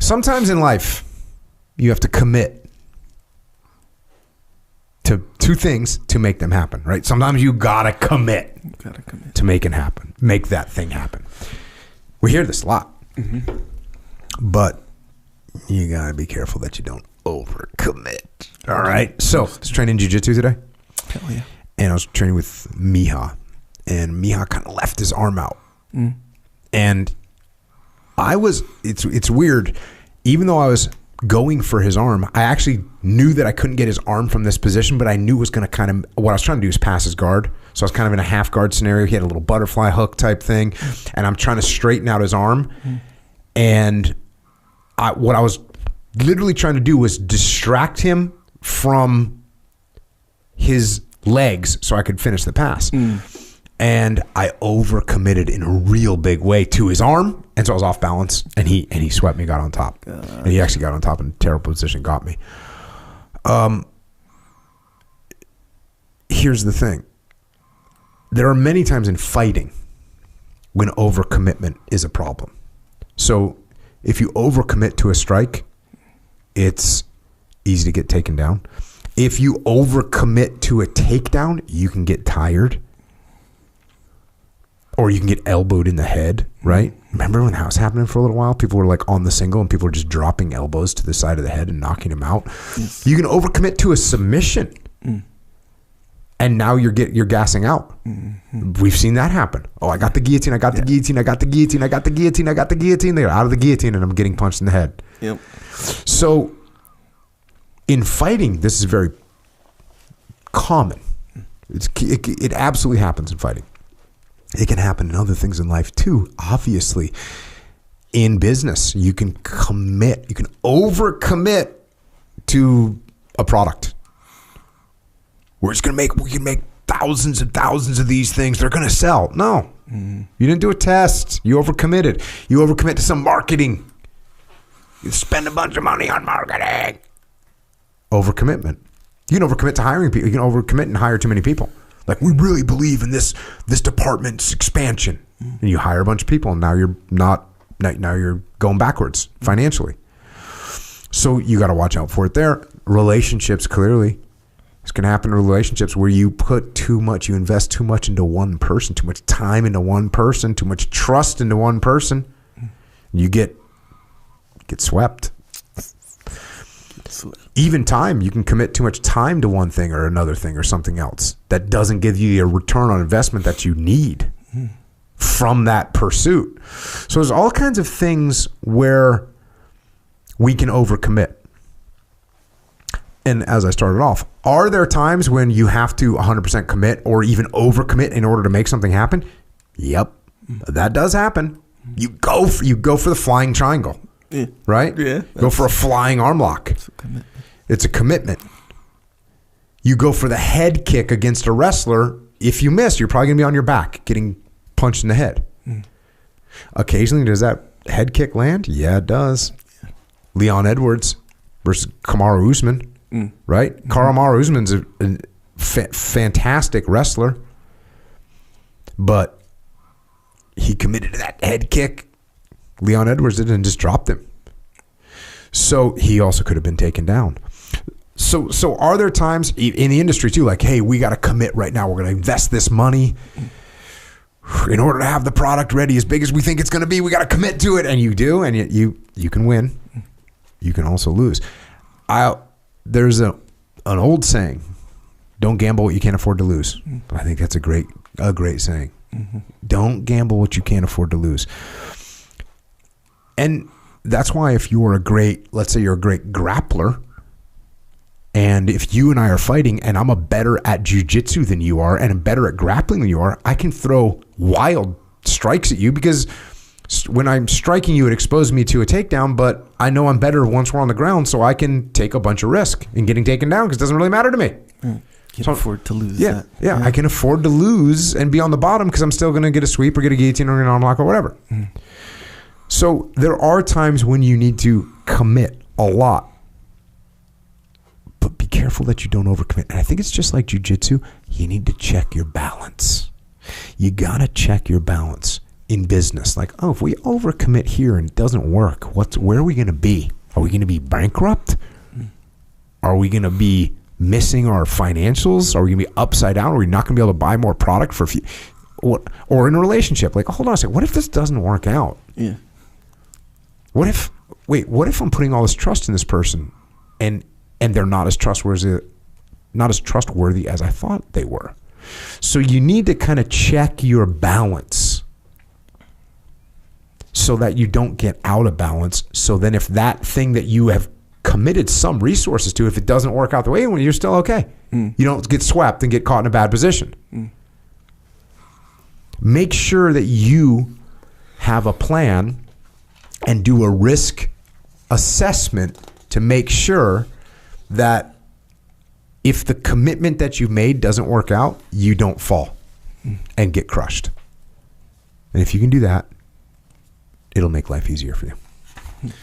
Sometimes in life, you have to commit to two things to make them happen, right? Sometimes you gotta commit to make it happen, make that thing happen. We hear this a lot, but you gotta be careful that you don't overcommit. All right. So I was training jiu-jitsu today. Hell yeah. And I was training with Miha, and Miha kind of left his arm out. And it's weird. Even though I was going for his arm, I actually knew that I couldn't get his arm from this position, but I knew it was going to kind of, what I was trying to do is pass his guard. So I was kind of in a half guard scenario. He had a little butterfly hook type thing, and I'm trying to straighten out his arm. And what I was literally trying to do was distract him from his legs so I could finish the pass. And I overcommitted in a real big way to his arm, and so I was off balance, and he swept me, got on top. And he actually got on top in a terrible position, got me. Here's the thing. There are many times in fighting when overcommitment is a problem. So if you overcommit to a strike, it's easy to get taken down. If you overcommit to a takedown, you can get tired. Or you can get elbowed in the head, right? Remember when that was happening for a little while? People were like on the single and people were just dropping elbows to the side of the head and knocking them out. Yes. You can overcommit to a submission. And now you're gassing out. We've seen that happen. Oh, I got the guillotine, I got the guillotine, I got the guillotine, I got the guillotine, I got the guillotine. They're out of the guillotine and I'm getting punched in the head. Yep. So in fighting, this is very common. It absolutely happens in fighting. It can happen in other things in life too. Obviously, in business, you can commit, you can overcommit to a product. We can make thousands and thousands of these things. They're going to sell. No, you didn't do a test. You overcommitted. You overcommit to some marketing. You spend a bunch of money on marketing. Overcommitment. You can overcommit to hiring people. You can overcommit and hire too many people. Like, we really believe in this department's expansion. And you hire a bunch of people, and now you're going backwards financially. So you got to watch out for it there. Relationships, clearly. It's going to happen in relationships where you put too much, you invest too much into one person, too much time into one person, too much trust into one person. You get swept. Even time, you can commit too much time to one thing or another thing or something else that doesn't give you a return on investment that you need from that pursuit. So there's all kinds of things where we can overcommit. And as I started off, are there times when you have to 100% commit or even overcommit in order to make something happen? Yep, that does happen. You go for the flying triangle. Yeah. Right? Yeah. Go for a flying arm lock. It's a commitment. You go for the head kick against a wrestler. If you miss, you're probably going to be on your back getting punched in the head. Occasionally, does that head kick land? Yeah, it does. Leon Edwards versus Kamaru Usman. Right? Kamaru Usman's a fantastic wrestler, but he committed to that head kick. Leon Edwards did and just dropped him. So he also could have been taken down. So are there times in the industry too, like, hey, we got to commit right now. We're going to invest this money in order to have the product ready as big as we think it's going to be. We got to commit to it, and you do, and you can win. You can also lose. There's an old saying: "Don't gamble what you can't afford to lose." I think that's a great saying. Don't gamble what you can't afford to lose. And that's why if you're let's say you're a great grappler, and if you and I are fighting and I'm better at jiu-jitsu than you are and I'm better at grappling than you are, I can throw wild strikes at you because when I'm striking you, it exposes me to a takedown, but I know I'm better once we're on the ground, so I can take a bunch of risk in getting taken down because it doesn't really matter to me. Can afford to lose that. Yeah, I can afford to lose and be on the bottom because I'm still going to get a sweep or get a guillotine or an arm lock or whatever. So there are times when you need to commit a lot, but be careful that you don't overcommit. And I think it's just like jiu-jitsu. You need to check your balance. You got to check your balance. in business. Like, oh, if we overcommit here and it doesn't work, where are we going to be? Are we going to be bankrupt? Are we going to be missing our financials? Are we going to be upside down? Are we not going to be able to buy more product for a few? Or in a relationship, like, hold on a second, what if this doesn't work out? Yeah. What if I'm putting all this trust in this person and they're not as trustworthy as I thought they were? So you need to kind of check your balance so that you don't get out of balance. So then if that thing that you have committed some resources to, if it doesn't work out the way you want, you're still okay. You don't get swept and get caught in a bad position. Make sure that you have a plan and do a risk assessment to make sure that if the commitment that you made doesn't work out, you don't fall and get crushed. And if you can do that, it'll make life easier for you.